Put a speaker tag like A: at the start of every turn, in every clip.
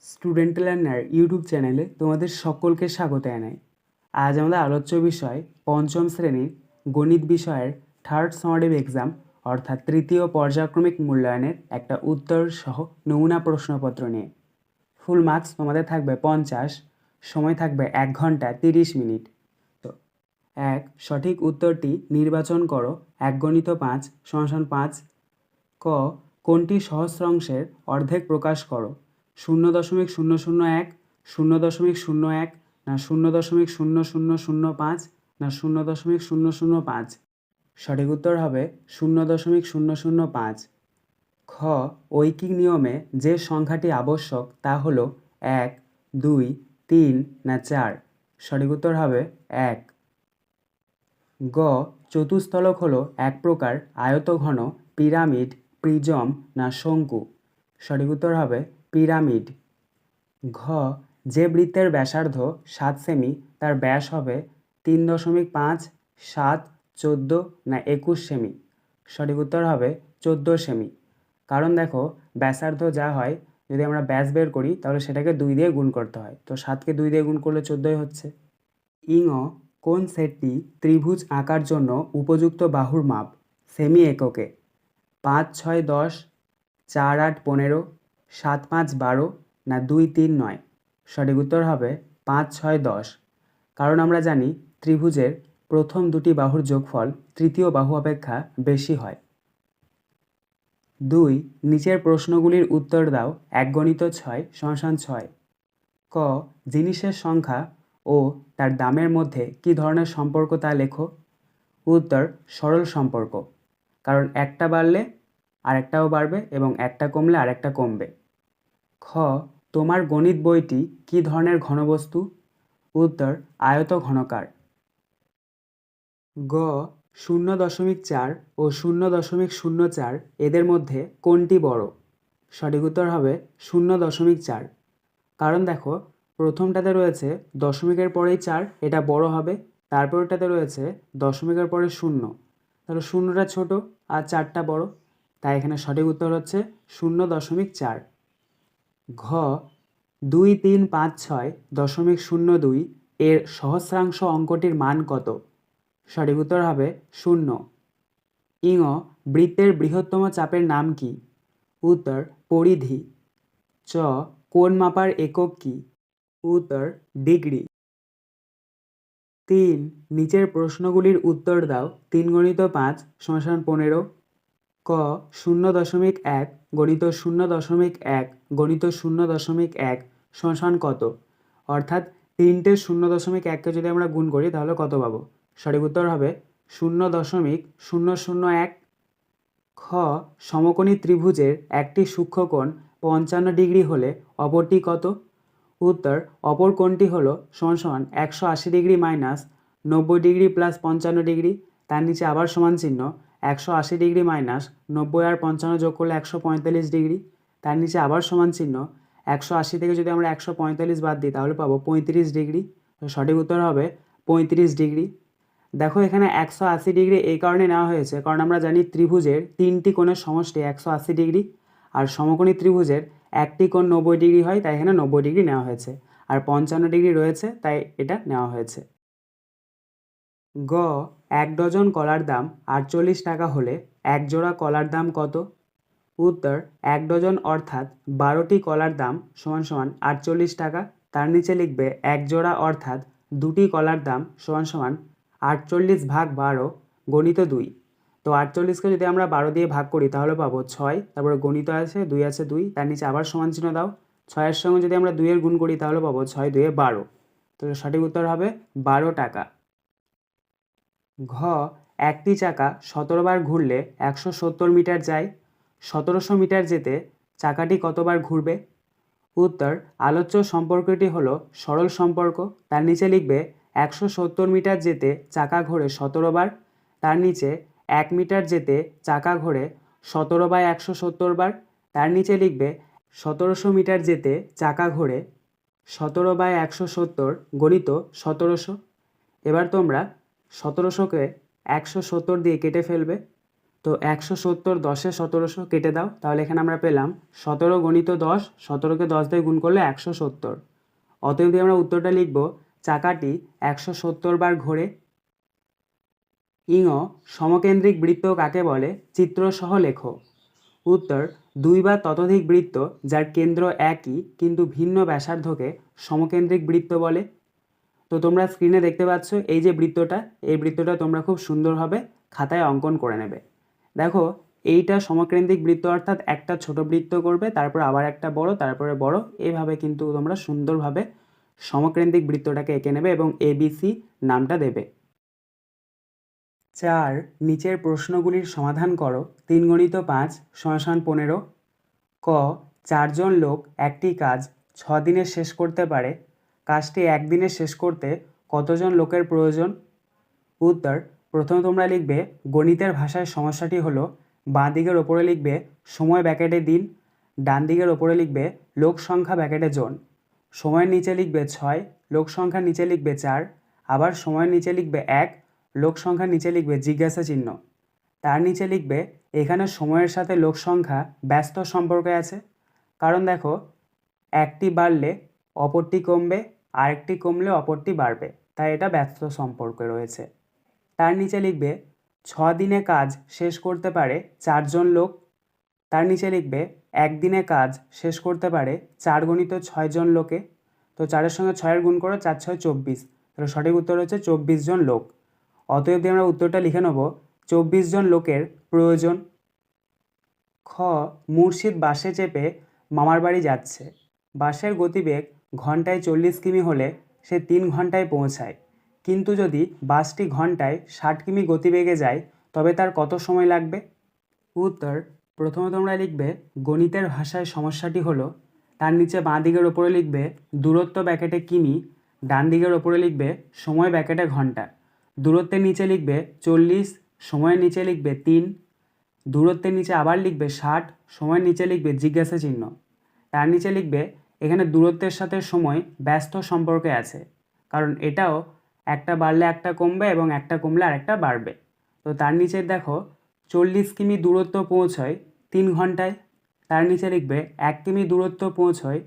A: Student learner YouTube চ্যানেলে তোমাদের সকলকে স্বাগত জানাই। আজ আমাদের আলোচ্য বিষয় পঞ্চম শ্রেণীর গণিত বিষয়ের থার্ড সামারিভ এক্সাম অর্থাৎ তৃতীয় পর্যায়ক্রমিক মূল্যায়নের একটা উত্তর সহ নমুনা প্রশ্নপত্র নিয়ে। ফুল মার্কস তোমাদের থাকবে 50, সময় থাকবে 1 ঘন্টা 30 মিনিট। তো সঠিক উত্তরটি নির্বাচন করো। 1 × 5 = 5। ক, কোনটি সহস্রাংশের অর্ধেক প্রকাশ করো? 0.001, 0.01, না 0.0005, না 0.005? সঠিক উত্তর হবে 0.005। খ, ঐকিক নিয়মে যে সংখ্যাটি আবশ্যক তা হলো 1, 2, 3, না 4? সঠিক উত্তর হবে 1। গ, চতুস্তলক হলো এক প্রকার আয়তঘন, পিরামিড, প্রিজম, না শঙ্কু? সঠিক উত্তর হবে পিরামিড। ঘ, যে বৃত্তের ব্যাসার্ধ 7 সেমি তার ব্যাস হবে 3.5, 7, 14, না 21 সেমি? সঠিক উত্তর হবে 14 সেমি। কারণ দেখো, ব্যাসার্ধ যা হয়, যদি আমরা ব্যাস বের করি তাহলে সেটাকে 2 দিয়ে গুণ করতে হয়, তো 7কে 2 দিয়ে গুণ করলে 14 হচ্ছে। ইঙ, কোন সেটটি ত্রিভুজ আঁকার জন্য উপযুক্ত বাহুর মাপ? সেমি এককে। 5, 6, 10, 4, 8, 15, 7, 5, 12, না 2, 3, 9? সঠিক উত্তর হবে 5, 6, 10। কারণ আমরা জানি ত্রিভুজের প্রথম দুটি বাহুর যোগফল তৃতীয় বাহু অপেক্ষা বেশি হয়। 2, নিচের প্রশ্নগুলির উত্তর দাও। 1 × 6 = 6। ক, জিনিসের সংখ্যা ও তার দামের মধ্যে কী ধরনের সম্পর্ক তা লেখো? উত্তর, সরল সম্পর্ক। কারণ একটা বাড়লে আরেকটাও বাড়বে এবং একটা কমলে আরেকটা কমবে। খ, তোমার গণিত বইটি কী ধরনের ঘনবস্তু? উত্তর, আয়তঘনকার। গ, 0.4 ও 0.04 এদের মধ্যে কোনটি বড়? সঠিক উত্তর হবে 0.4। কারণ দেখো, প্রথমটাতে রয়েছে দশমিকের পরেই 4, এটা বড় হবে। তারপরটাতে রয়েছে দশমিকের পরে 0, তাহলে 0টা ছোট আর 4টা বড়, তাই এখানে সঠিক উত্তর হচ্ছে 0.4। ঘ, 2, 3, 5, 6.02 এর সহস্রাংশ অঙ্কটির মান কত? সঠিক উত্তর হবে 0। ইঙ, বৃত্তের বৃহত্তম চাপের নাম কি? উত্তর, পরিধি। চ, কোণ মাপার একক কি? উত্তর, ডিগ্রি। 3, নিচের প্রশ্নগুলির উত্তর দাও। 3 × 5 = 15। ক, 0.1 × 0.1 × 0.1 সমান কত? অর্থাৎ 3টে 0.1কে যদি আমরা গুণ করি তাহলে কত পাবো? সঠিক উত্তর হবে 0.001। খ, সমকোণী ত্রিভুজের একটি সূক্ষ্মকোণ 55 ডিগ্রি হলে অপরটি কত? উত্তর, অপর কোণটি হল সমান 180 degree minus 90 degree plus 55 degree, তার নিচে আবার সমান চিহ্ন। 180 ডিগ্রি মাইনাস 90 আর 55 যোগ করলে 145 ডিগ্রি, তার নিচে আবার সমান চিহ্ন। 180 থেকে যদি আমরা 145 বাদ দিই তাহলে পাবো 35 ডিগ্রি। তো সঠিক উত্তর হবে 35 ডিগ্রি। দেখো, এখানে 180 ডিগ্রি এই কারণে নেওয়া হয়েছে কারণ আমরা জানি ত্রিভুজের 3টি কোণের সমষ্টি 180 ডিগ্রি, আর সমকোণী ত্রিভুজের একটি কোণ 90 ডিগ্রি হয়, তাই এখানে 90 ডিগ্রি নেওয়া হয়েছে, আর 55 ডিগ্রি রয়েছে তাই এটা নেওয়া হয়েছে। গ, 1 ডজন কলার দাম 48 টাকা হলে 1 জোড়া কলার দাম কত? উত্তর, 1 ডজন অর্থাৎ 12টি কলার দাম সমান 48 টাকা। তার নিচে লিখবে 1 জোড়া অর্থাৎ 2টি কলার দাম সমান 48 ভাগ 12 গণিত 2। তো 48কে যদি আমরা 12 দিয়ে ভাগ করি তাহলে পাবো 6, তারপরে গণিত আছে 2 আছে 2, তার নিচে আবার সমান চিহ্ন দাও। 6-এর সঙ্গে যদি আমরা 2-এর গুণ করি তাহলে পাবো 6 2 12। তো সঠিক উত্তর হবে 12 টাকা। ঘ, একটি চাকা 17 বার ঘুরলে 170 মিটার যায়। 1700 মিটার যেতে চাকাটি কতবার ঘুরবে? উত্তর, আলোচ্য সম্পর্কটি হলো সরল সম্পর্ক। তার নিচে লিখবে 170 মিটার যেতে চাকা ঘোরে 17 বার, তার নিচে 1 মিটার যেতে চাকা ঘোরে 17/170 বার, তার নিচে লিখবে 1700 মিটার যেতে চাকা ঘোরে 17/170 গণিত 1700। এবার তোমরা 1700কে 170 দিয়ে কেটে ফেলবে, তো 170 10 1700 কেটে দাও, তাহলে এখানে আমরা পেলাম 17 গণিত 10, 17কে 10 দিয়ে গুণ করলে 170। অতএব যদি আমরা উত্তরটা লিখব, চাকাটি 170 বার ঘোরে। ইঙ সমকেন্দ্রিক বৃত্ত কাকে বলে, চিত্রসহ লেখো। উত্তর, দুই বা ততোধিক বৃত্ত যার কেন্দ্র একই কিন্তু ভিন্ন ব্যাসার্ধকে সমকেন্দ্রিক বৃত্ত বলে। তো তোমরা স্ক্রিনে দেখতে পাচ্ছ এই যে বৃত্তটা, এই বৃত্তটা তোমরা খুব সুন্দরভাবে খাতায় অঙ্কন করে নেবে। দেখো, এইটা সমকেন্দ্রিক বৃত্ত, অর্থাৎ একটা ছোট বৃত্ত করবে, তারপর আবার একটা বড়, তারপরে বড়, এইভাবে কিন্তু তোমরা সুন্দরভাবে সমকেন্দ্রিক বৃত্তটাকে এঁকে নেবে এবং ABC নামটা দেবে। 4 নিচের প্রশ্নগুলির সমাধান করো। 3 গণিত 5 = 15। ক, 4 জন লোক একটি কাজ 6 দিনে শেষ করতে পারে। কাজটি একদিনে শেষ করতে কতজন লোকের প্রয়োজন? উত্তর, প্রথমে তোমরা লিখবে গণিতের ভাষায় সমস্যাটি হলো, বাঁ দিকের ওপরে লিখবে সময় ব্যাকেটে দিন, ডান দিকের ওপরে লিখবে লোক সংখ্যা ব্যাকেটে জন। সময়ের নিচে লিখবে 6, লোক সংখ্যার নিচে লিখবে 4, আবার সময়ের নিচে লিখবে 1, লোক সংখ্যার নিচে লিখবে জিজ্ঞাসা চিহ্ন। তার নিচে লিখবে এখানে সময়ের সাথে লোক সংখ্যা ব্যস্ত সম্পর্কে আছে, কারণ দেখো, একটি বাড়লে অপরটি কমবে, আরেকটি কমলে অপরটি বাড়বে, তাই এটা ব্যস্ত সম্পর্কে রয়েছে। তার নিচে লিখবে 6 দিনে কাজ শেষ করতে পারে 4 জন লোক। তার নিচে লিখবে একদিনে কাজ শেষ করতে পারে 4 গণিত 6 জন লোকে। তো 4-এর সঙ্গে 6-এর গুণ করো, 4 6 24, তাহলে সঠিক উত্তর হচ্ছে 24 জন লোক। অতএব দিয়ে আমরা উত্তরটা লিখে নেব, 24 জন লোকের প্রয়োজন। খ, মুর্শিদ বাসে চেপে মামার বাড়ি যাচ্ছে। বাসের গতিবেগ ঘন্টায় 40 কিমি হলে সে 3 ঘন্টায় পৌঁছায়, কিন্তু যদি বাসটি ঘন্টায় 60 কিমি গতিবেগে যায় তবে তার কত সময় লাগবে? উত্তর, প্রথমে তোমরা লিখবে গণিতের ভাষায় সমস্যাটি হলো, তার নিচে বাঁ দিকের ওপরে লিখবে দূরত্ব ব্যাকেটে কিমি, ডান দিকের ওপরে লিখবে সময় ব্যাকেটে ঘন্টা। দূরত্বের নিচে লিখবে 40, সময়ের নিচে লিখবে 3, দূরত্বের নিচে আবার লিখবে 60, সময়ের নিচে লিখবে জিজ্ঞাসা চিহ্ন। তার নিচে লিখবে এখানে দূরত্বের সাথে সময় ব্যস্ত সম্পর্কে আছে, কারণ এটাও একটা বাড়লে একটা কমবে এবং একটা কমলে আরেকটা বাড়বে। তো তার নিচে দেখো 40 কিমি দূরত্ব পৌঁছয় 3 ঘন্টায়। তার নিচে লিখবে 1 কিমি দূরত্ব পৌঁছয়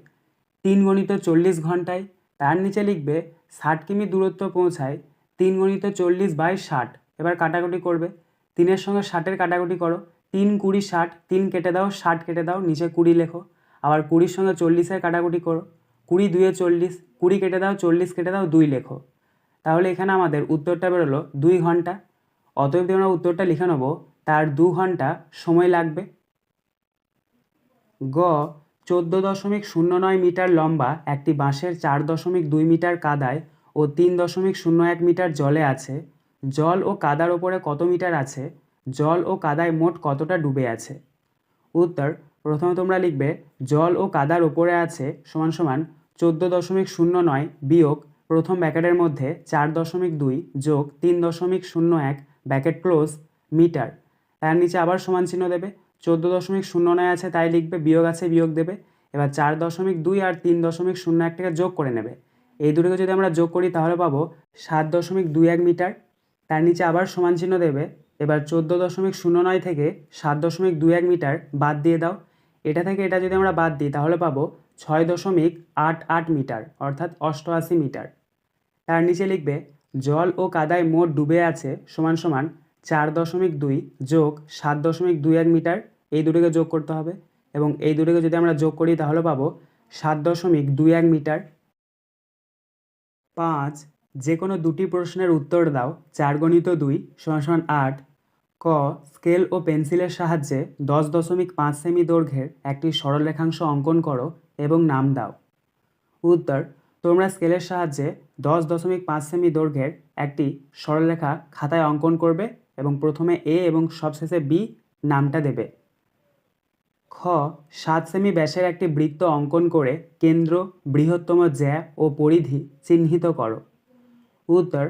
A: 3 গণিত 40 ঘন্টায়। তার নিচে লিখবে 60 কিমি দূরত্ব পৌঁছায় 3 গণিত 40/60। এবার কাটাকুটি করবে, 3-এর সঙ্গে 60-এর কাটাকুটি করো, 3 20 60, 3 কেটে দাও, 60 কেটে দাও, নিচে 20 লেখো। আবার 20-এর সঙ্গে 40-এর কাটাকুটি করো, 20 2 40, 20 কেটে দাও, 40 কেটে দাও, 2 লেখো। তাহলে এখানে আমাদের উত্তরটা বেরোলো 2 ঘন্টা। অতএব আমরা উত্তরটা লিখে নেব, তার 2 ঘন্টা সময় লাগবে। গ, 14.09 মিটার লম্বা একটি বাঁশের 4.2 মিটার কাদায় ও 3.01 মিটার জলে আছে। জল ও কাদার ওপরে কত মিটার আছে? জল ও কাদায় মোট কতটা ডুবে আছে? উত্তর, প্রথমে তোমরা লিখবে জল ও কাদার ওপরে আছে সমান সমান 14.09 বিয়োগ প্রথম ব্যাকেটের মধ্যে 4.2 যোগ 3.01 ব্যাকেট ক্লোজ মিটার। তার নিচে আবার সমান চিহ্ন দেবে, 14.09 আছে তাই লিখবে, বিয়োগ আছে বিয়োগ দেবে। এবার 4.2 আর 3.01টাকে যোগ করে নেবে। এই দুটোকে যদি আমরা যোগ করি তাহলে পাবো 7.21 মিটার। তার নিচে আবার সমান চিহ্ন দেবে। এবার 14.09 থেকে 7.21 মিটার বাদ দিয়ে দাও। এটা থেকে এটা যদি আমরা বাদ দিই তাহলে পাবো 6.88 মিটার, অর্থাৎ 88 মিটার। তার নিচে লিখবে জল ও কাদায় মোট ডুবে আছে সমান সমান 4.2 যোগ 7.21 মিটার। এই দুটোকে যোগ করতে হবে এবং এই দুটোকে যদি আমরা যোগ করি তাহলে পাবো 7.21 মিটার। 5 যে কোনো দুটি প্রশ্নের উত্তর দাও। 4 গণিত 2 = 8। ক, স্কেল ও পেন্সিলের সাহায্যে 10.5 সেমি দৈর্ঘ্যের একটি সরলরেখাংশ অঙ্কন করো এবং নাম দাও। উত্তর, তোমরা স্কেলের সাহায্যে 10.5 সেমি দৈর্ঘ্যের একটি সরলরেখা খাতায় অঙ্কন করবে এবং প্রথমে এ এবং সবশেষে বি নামটা দেবে। খ, 7 সেমি ব্যাসের একটি বৃত্ত অঙ্কন করে কেন্দ্র, বৃহত্তম জ্যা ও পরিধি চিহ্নিত করো। উত্তর,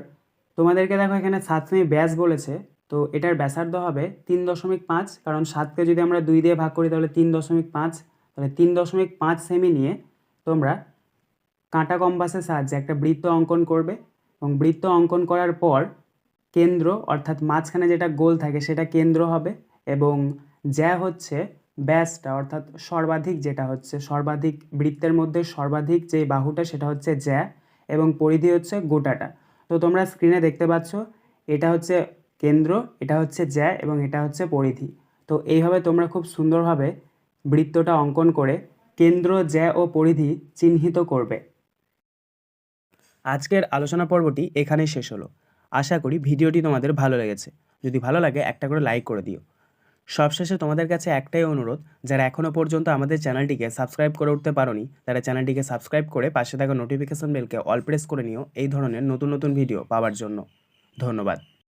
A: তোমাদেরকে দেখো এখানে 7 সেমি ব্যাস বলেছে, তো এটার ব্যাসার্ধ হবে 3.5, কারণ 7কে যদি আমরা 2 দিয়ে ভাগ করি তাহলে 3.5, তাহলে 3.5 সেমি নিয়ে তোমরা কাঁটা কম্পাসের সাহায্যে একটা বৃত্ত অঙ্কন করবে এবং বৃত্ত অঙ্কন করার পর কেন্দ্র, অর্থাৎ মাঝখানে যেটা গোল থাকে সেটা কেন্দ্র হবে এবং জ্যা হচ্ছে ব্যাসটা, অর্থাৎ সর্বাধিক, যেটা হচ্ছে সর্বাধিক বৃত্তের মধ্যে সর্বাধিক যে বাহুটা সেটা হচ্ছে জ্যা, এবং পরিধি হচ্ছে গোটাটা। তো তোমরা স্ক্রিনে দেখতে পাচ্ছ এটা হচ্ছে কেন্দ্র, এটা হচ্ছে জ্যা এবং এটা হচ্ছে পরিধি। তো এইভাবে তোমরা খুব সুন্দরভাবে বৃত্তটা অঙ্কন করে কেন্দ্র, জ্যা ও পরিধি চিহ্নিত করবে। আজকের আলোচনা পর্বটি এখানেই শেষ হলো। আশা করি ভিডিওটি তোমাদের ভালো লেগেছে। যদি ভালো লাগে একটা করে লাইক করে দিও। সবশেষে তোমাদের কাছে একটাই অনুরোধ, যারা এখনও পর্যন্ত আমাদের চ্যানেলটিকে সাবস্ক্রাইব করে উঠতে পারোনি তারা চ্যানেলটিকে সাবস্ক্রাইব করে পাশে থাকা নোটিফিকেশন বেলকে অল প্রেস করে নিও এই ধরনের নতুন নতুন ভিডিও পাওয়ার জন্য। ধন্যবাদ।